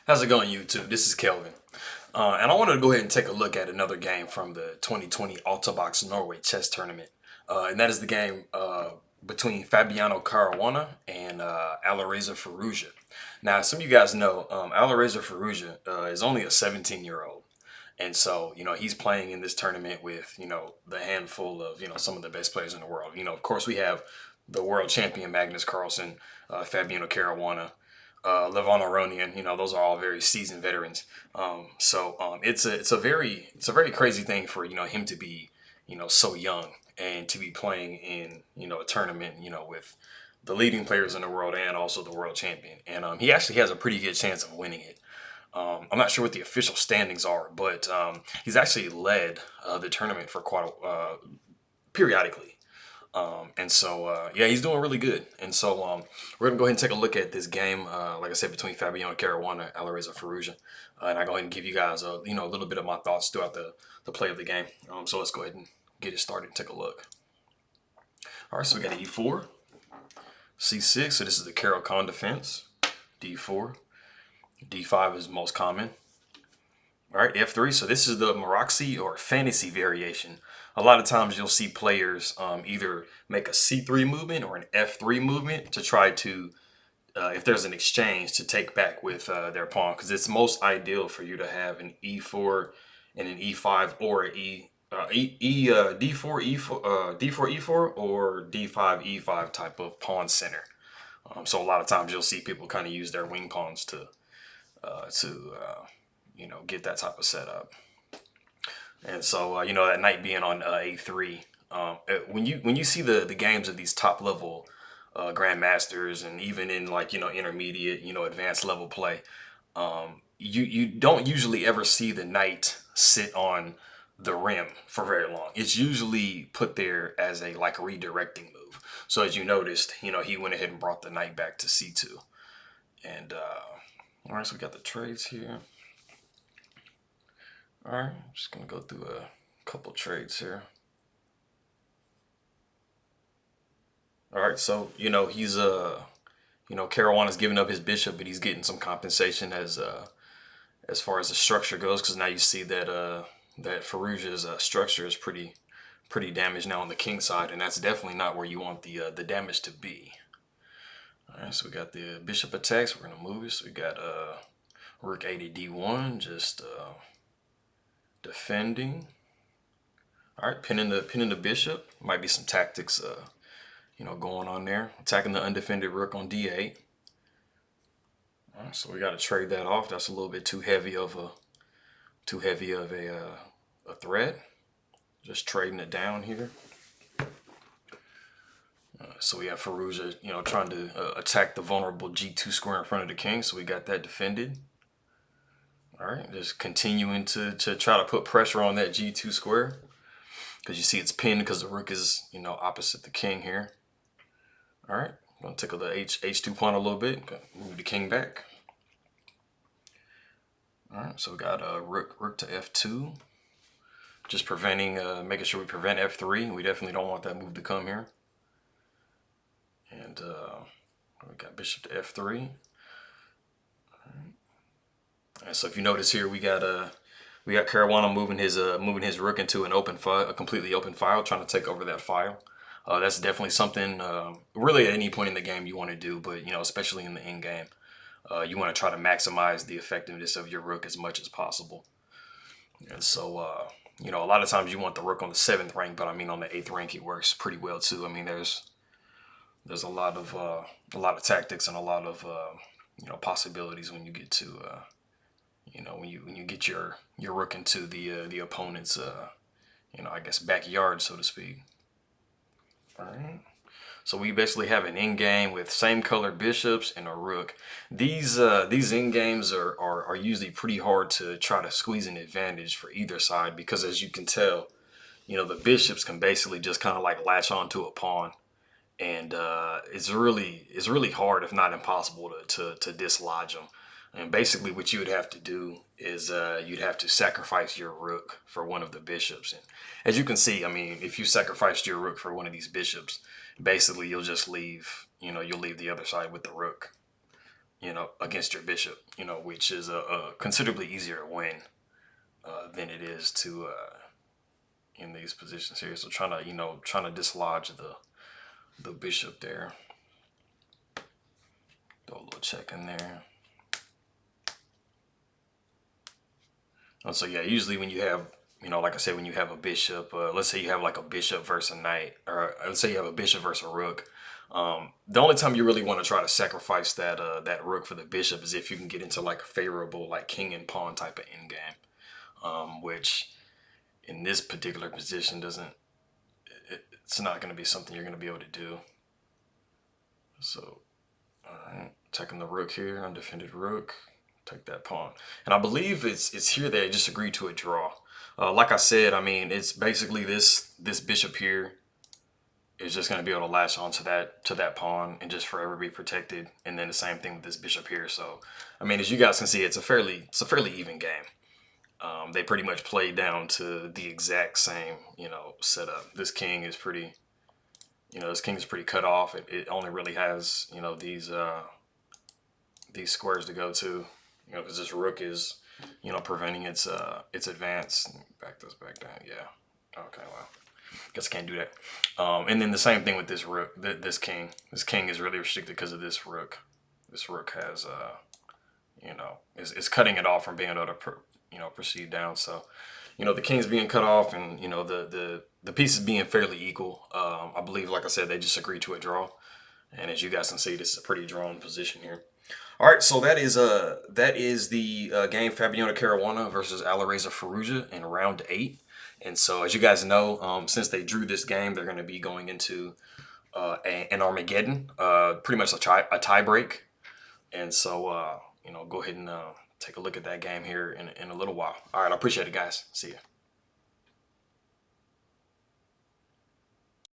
How's it going, YouTube? This is Kelvin. And I wanted to go ahead and take a look at another game from the 2020 Altabox Norway chess tournament. And that is the game between Fabiano Caruana and Alireza Firouzja. Now, some of you guys know Alireza Firouzja is only a 17-year-old. And so, he's playing in this tournament with, the handful of, some of the best players in the world. Of course, we have the world champion Magnus Carlsen, Fabiano Caruana, Levon Aronian, those are all very seasoned veterans. It's a very crazy thing for him to be so young and to be playing in a tournament with the leading players in the world and also the world champion. And he actually has a pretty good chance of winning it. I'm not sure what the official standings are, but he's actually led the tournament for quite periodically. Yeah, he's doing really good. And so we're gonna go ahead and take a look at this game, like I said, between Fabiano Caruana and Alireza Firouzja. And I go ahead and give you guys a little bit of my thoughts throughout the play of the game. So let's go ahead and get it started and take a look. All right, so we got E4, C6. So this is the Caro-Kann defense. D4, D5 is most common. All right, F3. So this is the Maroczy or fantasy variation. A lot of times you'll see players either make a C3 movement or an F3 movement to try to, if there's an exchange, to take back with their pawn, because it's most ideal for you to have an E4 and an E5 or D4 E4, D4 E4 or D5 E5 type of pawn center. So a lot of times you'll see people kind of use their wing pawns to get that type of setup. And so, that knight being on A3, when you see the games of these top level grandmasters, and even in intermediate, advanced level play, you don't usually ever see the knight sit on the rim for very long. It's usually put there as a redirecting move. So as you noticed, he went ahead and brought the knight back to C2. And all right, so we got the trades here. All right, I'm just gonna go through a couple trades here. All right, so he's Caruana's giving up his bishop, but he's getting some compensation as far as the structure goes, because now you see that that Firouzja's structure is pretty damaged now on the king side, and that's definitely not where you want the damage to be. All right, so we got the bishop attacks. We're gonna move it. So we got Rook 80 D1, just defending. All right, pinning the bishop. Might be some tactics, going on there. Attacking the undefended rook on D8. All right, so we got to trade that off. That's a little bit too heavy of a threat. Just trading it down here. So we have Firouzja, trying to attack the vulnerable G2 square in front of the king. So we got that defended. All right, just continuing to try to put pressure on that G2 square, because you see it's pinned because the rook is, opposite the king here. All right, I'm gonna tickle the H2 pawn a little bit, move the king back. All right, so we got rook to F2, just preventing, making sure we prevent F3. We definitely don't want that move to come here. And we got bishop to F3. And so if you notice here, we got Caruana moving his rook into an open file, a completely open file, trying to take over that file. That's definitely something really at any point in the game you want to do, but especially in the end game, you want to try to maximize the effectiveness of your rook as much as possible. And so a lot of times you want the rook on the 7th rank, but I mean on the 8th rank it works pretty well too. I mean there's a lot of tactics and a lot of possibilities when you get to when you get your rook into the opponent's I guess backyard, so to speak. All right, so we basically have an end game with same color bishops and a rook. These end games are usually pretty hard to try to squeeze an advantage for either side, because as you can tell, the bishops can basically just kind of latch onto a pawn, and it's really hard, if not impossible, to dislodge them. And basically what you would have to do is you'd have to sacrifice your rook for one of the bishops. And as you can see, I mean, if you sacrificed your rook for one of these bishops, basically you'll just leave, you'll leave the other side with the rook. you know, against your bishop, you know, which is a considerably easier to win than it is to in these positions here. So trying to, you know, trying to dislodge the bishop there. Throw a little check in there. And so yeah, usually when you have, you know, like I said, when you have a bishop, let's say you have like a bishop versus a knight, or let's say you have a bishop versus a rook. The only time you really want to try to sacrifice that that rook for the bishop is if you can get into like a favorable like king and pawn type of endgame, which in this particular position doesn't. It's not going to be something you're going to be able to do. So, all right, taking the rook here, undefended rook. Take that pawn, and I believe it's here they just agreed to a draw. Like I said, I mean it's basically this bishop here is just going to be able to latch onto that pawn and just forever be protected, and then the same thing with this bishop here. So I mean, as you guys can see, it's a fairly even game. They pretty much played down to the exact same, you know, setup. This king is pretty, you know, this king is pretty cut off. It only really has, you know, these squares to go to. You know, because this rook is, you know, preventing its advance. Back this back down. Yeah. Okay. Well, guess I can't do that. And then the same thing with this rook. This king. This king is really restricted because of this rook. This rook has, you know, is cutting it off from being able to, you know, proceed down. So, you know, the king's being cut off, and you know the pieces being fairly equal. I believe, like I said, they just agreed to a draw. And as you guys can see, this is a pretty drawn position here. All right, so that is the game Fabiano Caruana versus Alireza Firouzja in round 8. And so, as you guys know, since they drew this game, they're going to be going into an Armageddon, pretty much a tie break. And so, you know, go ahead and take a look at that game here in a little while. All right, I appreciate it, guys. See ya.